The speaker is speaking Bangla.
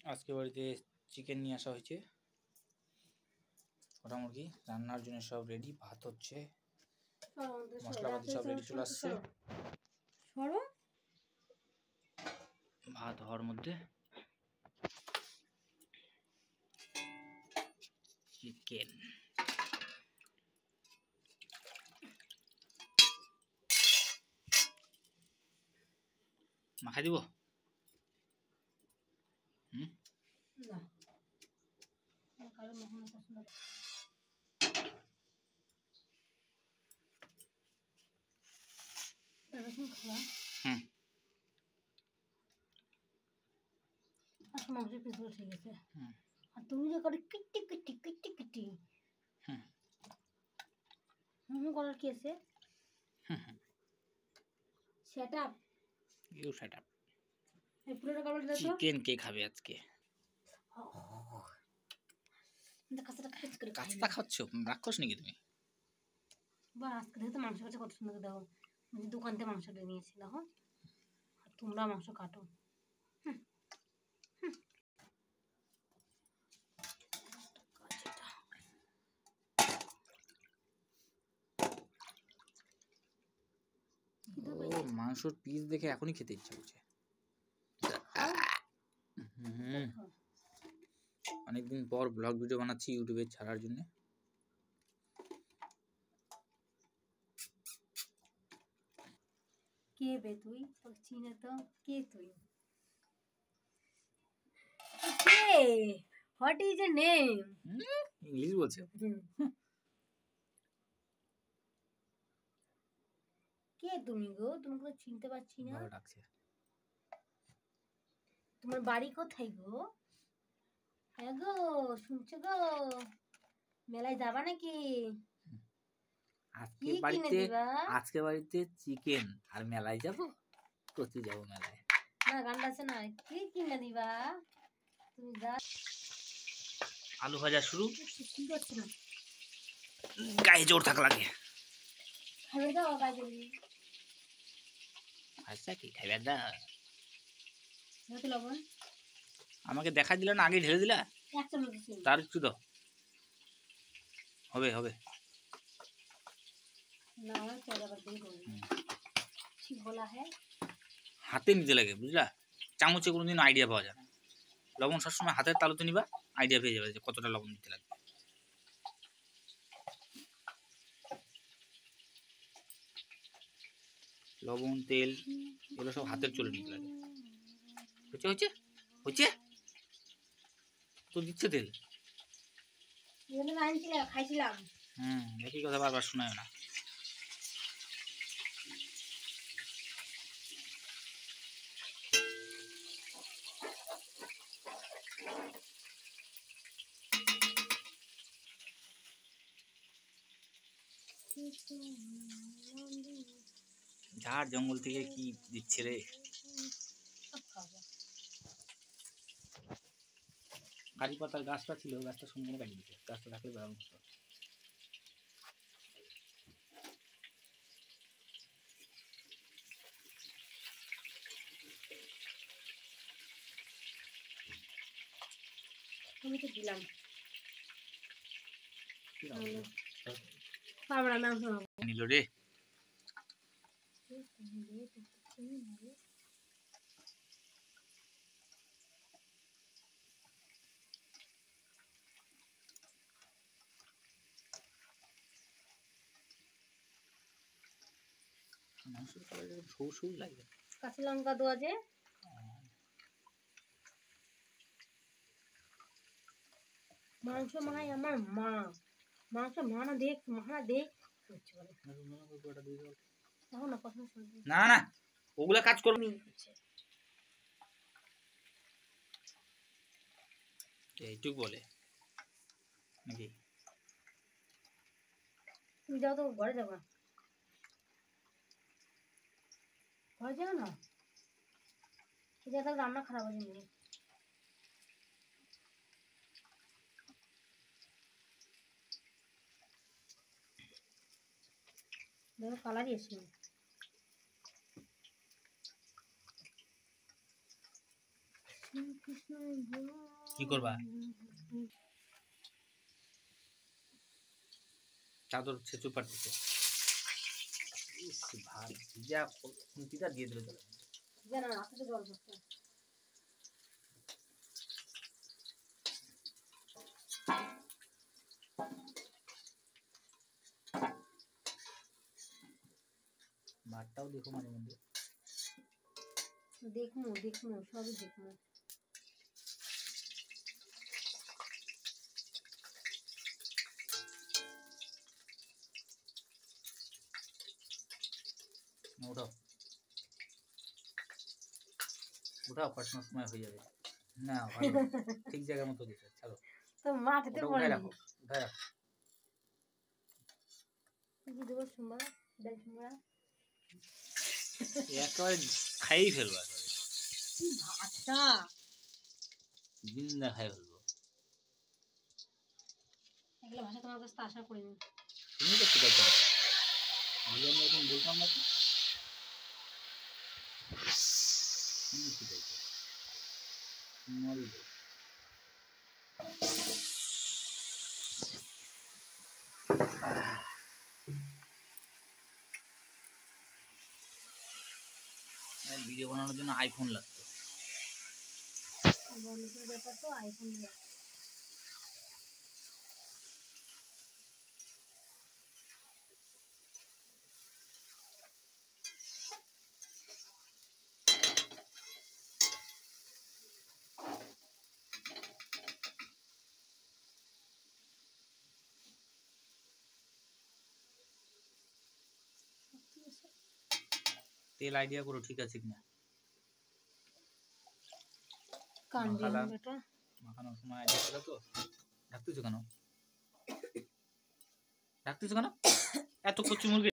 আজকে বাড়িতে চিকেন নিয়ে আসা হয়েছে। কটা মুরগি রান্নার জন্য সব রেডি, ভাত হচ্ছে, মশলাপাতি সব রেডি চলে আসছে। ভাত হওয়ার মধ্যে চিকেন মাখাই দিব। তুমি যে করে কিটি কিটি কিটি কিটি করার কি আছে? Set up you set up. এই পুরোটা কামড় দাও তো। চিকেন কে খাবে আজকে? কাঁচা খাচ্ছ, রাক্ষস নাকি তুমি? বা আজকে দেখো তো মাংস কাটা কত সুন্দর, দেখো মানে দোকান থেকে মাংসটা নিয়েছি, দেখো আর তোমরা মাংস কাটো। ও মাংসর পিস দেখে এখনই খেতে ইচ্ছা করছে। অনেকদিন পর ব্লগ ভিডিও বানাচ্ছি ইউটিউবে ছাড়ার জন্য। কে বে তুই? তোর চিনে তো? কে তুই? কে? What is your name? English বলছে। কে তুমি গো? তোমাকে তো চিনতে পারছি না। বাবা ডাকছে। তোমার বাড়ি কোথায় গো? হ্যাঁ গো, শুনছো গো? মেলায় যাবা নাকি? আজকে বাড়িতে চিকেন আর মেলায় যাব, কোথায় যাব মেলায়? না গানটা আছে না, কি কিনে দিবা তুমি? যা আলু ভাজা শুরু। কি করছো না? গায়ে জোর থাকা লাগে। খাবে দাও গাজর। আচ্ছা কি খাইবে দা? কত লবণ? আমাকে দেখা দিলা না, আগে ঢেলে দিলা। এক চামচ দিছি। তার একটু দাও। হবে হবে। না চলা বাদ দিয়ে করব। ঠিক বলা है। হাতে নিতে লাগে বুঝলা, চামচে কোনোদিন আইডিয়া পাওয়া যায় না। লবণ সবসময় হাতের তালুতে নিবা, আইডিয়া পেয়ে যাবে যে কতটা লবণ দিতে লাগবে। লবণ তেল এগুলো সব হাতের চলে নিতে লাগে। হচ্ছে হচ্ছে হচ্ছে তো দিচ্ছে তেল। খাইছিলাম। একই কথা বারবার শোনায় না। ঝাড় জঙ্গল থেকে কি দিচ্ছে রে? কারি পাতার গাছটা ছিল, গাছটা সম্পূর্ণ কাটি দিচ্ছে। গাছটা থাকলে বেড়ানো হতো। আমি তো দিলাম। নিল রে। মাংসের কালার সবুজ সবুজ লাগে। কাঁচা লঙ্কা দেওয়া যে মাংস মাখাই আমার মা। মাংস মানা দেখ না না ওগুলা কাজ করবি এইটুক বলে নাকি? তুমি যাও তো, ঘরে যাবা। ঘরে যাও না, এটা তাহলে রান্না খারাপ হয়ে যাবে। দেখো কালারই এসে কি করবা? চাদর ছেঁচু পারতেছে। ভাত ভিজা খুন্তিটা দিয়ে দিলে চলে। জানা আসলে জল পড়ছে। ভাতটাও দেখো মাঝে মধ্যে। দেখমু সবই দেখমু। উঠাও উঠাও, পাঠানোর সময় হয়ে যাবে। না ভালো, ঠিক জায়গার মতো দিতে চলো। তো মাটিতে ওটা পড়ে উঠায় নি। রাখো, উঠায় রাখো। কি দেবো সুমা? ডাল সুমা। একেবারে খাইয়ে ফেলবো, একেবারে কি ভাষা! জিন্দা খাই ফেলবো। এগুলো ভাষা তোমার কাছে তো আশা করিনি। তুমি তো শিখাইছো না, আমি এরকম বলতাম না তো। তুমি শিখাইছো মরি যাও। ভিডিও বানানোর জন্য আইফোন লাগতো। বন্ধুদের ব্যাপার তো আইফোন নিয়ে। তেল আইডিয়া করো ঠিক আছে কিনা। কান্দি বেটা। মাখানোর সময় আইডিয়া ছিল তো। ঢাকতেছো কেন? ঢাকতেছো কেন? এত কচি মুরগি